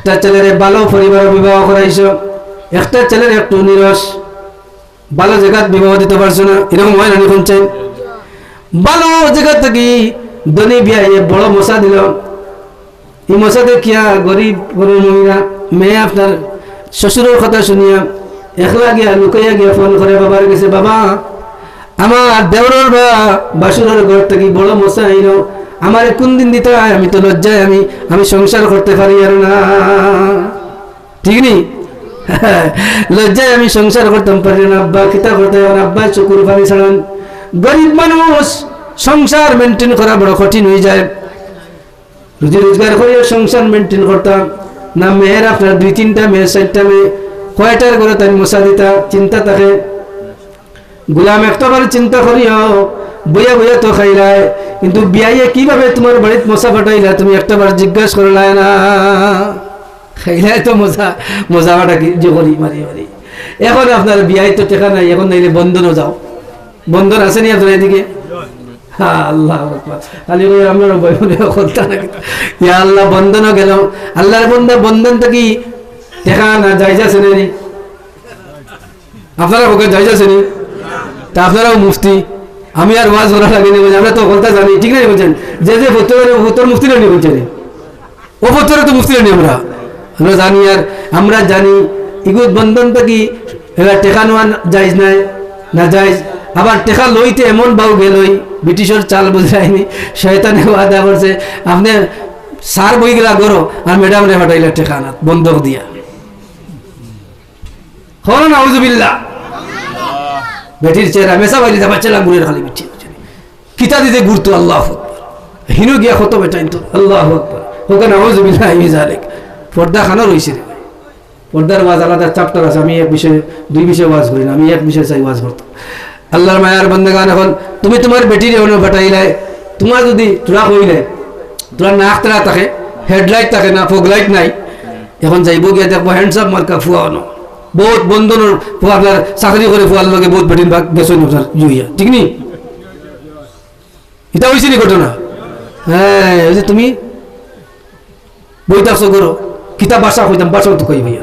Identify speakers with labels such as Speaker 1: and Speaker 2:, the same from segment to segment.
Speaker 1: একটা ছেলের ভালো পরিবার বিবাহ করাইছো, একটা ছেলের একটু নিরস ভালো জায়গা বিবাহ দিতে পারছো না, এরকম হয় না? শুনছেন? ভালো জায়গা থেকে ধনী বিয়ে বড় মশা দিল, এই মশা দেখিয়া গরিব গরিব মহিলা মেয়ে আপনার শ্বশুরের কথা শুনিয়া একলা গিয়া লুকাইয়া গিয়া ফোন করে বাবার কাছে, বাবা আমার দেওরের বা বাসুরের ঘর থেকে বড় মশা আইল, আমার কোন দিন দিতে হয়? আমি তো লজ্জায় আমি সংসার করতে পারি আর না, ঠিক নি? লজ্জায় আমি সংসার করতাম পারি না, আব্বা কিতা করতে হবে? আব্বা চকুর পানি ছাড়ান। গরিব মানুষ সংসার মেনটেন করা বড় কঠিন হয়ে যায়, রুজি রোজগার করে সংসার মেনটেন করতাম না। মেয়ের আপনার 2-3টা মেয়ে 4টা মেয়ে, কয়টার করে তাই মশা দিতা চিন্তা থাকে। গোলাম একটাবার চিন্তা করিও বইয়া বইয়া তো খাইলাই, কিন্তু বিয়াইয়ে কিভাবে তোমার বাড়িত মশা ফাটাইলা তুমি একটাবার জিজ্ঞাসা করলাই না? খাইলাই তো মজা ফাটা কি যে করি মারি মারি। এখন আপনার বিয়াই তো টেকা নাই, এখন নাইলে বন্ধনও যাও। বন্ধন আছে নি আপনার এদিকে? হ্যাঁ, আল্লাহ খালি আমরা আল্লাহ বন্ধনও গেল। আল্লাহর বন্ধা বন্ধন তো কি টেকা না যাইছে নি? আপনারা ওকে যাইছে নি? তা আপনারাও মুফতি, আমি আর ওয়াজ করা লাগেনি, আমরা তো কথা জানি, ঠিক নাই? বলছেন যে যে ভোতর মুফতি নেই বলছেন, ও ভোতরে তো মুফতি নেই, আমরা জানি। আর আমরা জানি ইগুদ বন্ধন তো কি এবার টেকা নেওয়া যাইজ নাই না যাইজ। আবার টেকা লইতে এমন বাউ গেলই ব্রিটিশের চাল বুঝায়নি, শয়তানে ওয়াদা করছে আপনি সার বই গেলা করো আর ম্যাডাম রে ফাটাইলা টেকা না বন্ধক দিয়া। হলো না? আউযুবিল্লাহ। বেটির চেহারা মেসা বাইরে যাবার চেলা গুড়ের খালি বিচ্ছি কিতা দিতে ঘুরতো। আল্লাহ হিনু গিয়া কত বেটাইন তো। আল্লাহ আকবার। ওখানে আউযুবিল্লাহ ইজালিক পর্দা খানো রইছে রে। পর্দার ওয়াজ আলাদা চ্যাপ্টার আছে, আমি এক বিষয়ে 2 বিষয়ে ওয়াজ করি না, আমি এক বিষয়ে চাই ওয়াজ করতাম। আল্লাহর মায়ার বান্দাগান, এখন তুমি তোমার বেটির এমন ফাটাইলাই, তোমার যদি তোরা কইলে তোরা নাক তারা থাকে, হেডলাইট থাকে না, ফগ লাইট নাই, এখন যাইব গিয়া দেখবো হ্যান্ডসাপ মার্কা ফুয়ানো বহুত বন্ধনের আপনার চাকরি করে ফুয়ার লগে বহুত বেটিন ভাগ গেছেন আপনার জুইয়া, ঠিক নি? এটা হয়েছে নি ঘটনা? হ্যাঁ, ওই যে তুমি বইতাছো করো কিতাব বাসা হইতাম, বাসাও তো কই ভাইয়া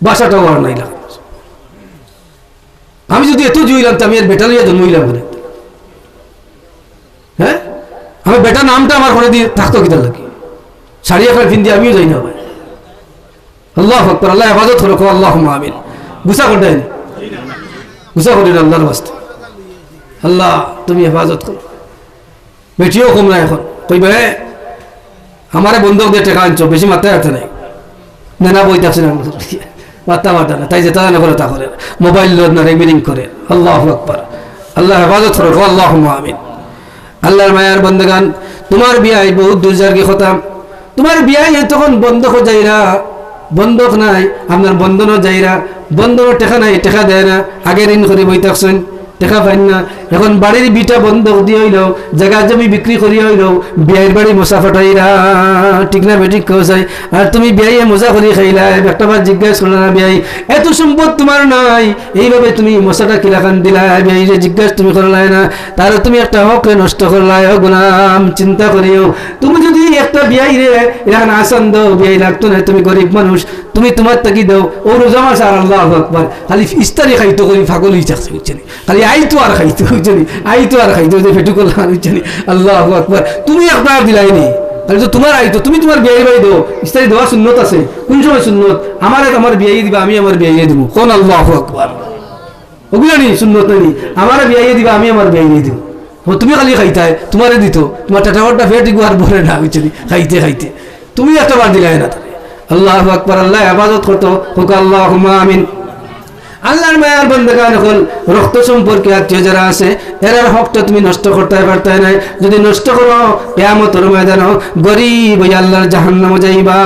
Speaker 1: বাসাটাও আর নাই লাগে। আমি যদি এত জুইলাম তো আমি আর বেটা লইয়া জন্মইলাম বলে, হ্যাঁ আমার বেটা নামটা আমার ঘরে দিয়ে থাকতো কিতার লাগে, শাড়ি একটা ফিন দিয়ে আমিও যাই না ভাই। আল্লাহু আকবার। আল্লাহ হেফাজত করো, আল্লাহুম্মা আমিন। গুসা করে দেন, গুসা করে আল্লাহর ওয়াস্তে, আল্লাহ তুমি হেফাজত করো। বেটিও কম না, এখন কইবে আমারে বন্ধক দিয়ে টাকা আনছো, বেশি মাত্রায় আছে নাই না বই থাকছে না মাত্রা মাত্রা না, তাই যে তারা না করে তা করে মোবাইল লোড না রেমিনিং করে। আল্লাহু আকবার। আল্লাহ হেফাজত করো, আল্লাহুম্মা আমিন। আল্লাহর মায়ার বন্দেগান, তোমার বিয়াই বহুত দুর্জার্গি খতাম, তোমার বিয়াই তখন বন্ধক যাইরা, বন্ধক নাই আপনার বন্ধনও যাইরা, বন্ধনও টেকা নাই, টেকা দেয় না, আগে ঋণ করে বই থাকছেন, টেকা পাইন না। এখন বাড়ির বিটা বন্ধক দিয়ে হইল, জায়গা জমি বিক্রি করি হইল, বিয়ের বাড়ি মশা ফাটাইরা, ঠিক না বেঠিক কৌসাই? আর তুমি বিয়াইয়ে মজা করি খাইলাই, একটাবার জিজ্ঞাসা করলে না বিয়াই এত সম্পদ তোমার নাই, এইভাবে তুমি মশাটা কিলাখান দিলাই, বিয়াইরে জিজ্ঞাসা তুমি করলাই না, তার তুমি একটা হকরে নষ্ট করলাই। ও গোলাম চিন্তা করিও, তুমি যদি একটা বিয়াইরে এখন আসান দাও, বিয়াই লাগতো না, তুমি গরিব মানুষ, তুমি তোমার তাকি দাও, ও রোজা মাস আর আল্লাহু আকবার খালি ইস্তারি খাইতো করি পাগল হয়ে যাচ্ছে, বুঝছেন? খালি আইতো আর খাইতো, বুঝছেন? আইতো আর খাইতো, যে ফেটু করলাম, বুঝছেন? আল্লাহু আকবার। তুমি আপনার দিলাইনি, তাহলে তো তোমার আইতো, তুমি তোমার বিয়ে বাড়ি দাও, ইস্তারি দেওয়া সুন্নত আছে। কোন সময় সুন্নত? আমার বিয়ে দিবা, আমি আমার বিয়ে দিব। কোন আল্লাহু আকবার? ওগুলো নি সুন্নত নেই, আমার বিয়ে দিবা, আমি আমার বিয়ে দিব। তুমি খালি খাইতায়, তোমারে দিত, তোমার টাটাটা ফেট আর বলে না, বুঝছেন? খাইতে খাইতে তুমি একটা বার দিলাই না। আল্লাহু আকবার। আল্লাহ হেফাজত করতো, হোক আল্লাহুম্মা আমিন। আল্লাহর মায়ার বান্দাগান, এখন রক্ত সম্পর্কে আত্মীয় যারা আছে এরার হকটা তুমি নষ্ট করতে পারতে নাই। যদি নষ্ট করো কিয়ামতের ময়দানে গরীব হয়ে আল্লাহর জাহান্নামে যাইবা।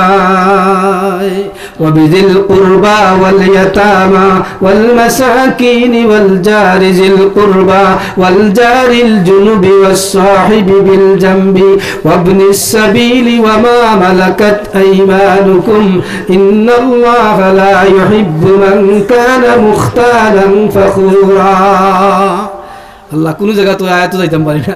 Speaker 1: ওয়াবিযিল কুরবা ওয়াল ইয়াতামা ওয়াল মাসাকিন ওয়াল জারি যিল কুরবা ওয়াল জারিল জুনুবি ওয়াস সাহিবি বিল জামবি ওয়াবনিস সাবিলি ওয়া মা মালাকাত আইমানুকুম ইন্নাল্লাহা লা ইউহিব্বু মান কানা মুখতালান ফখুরা। আল্লাহ কোন জায়গা তো আয়াত যাইতাম পারি না।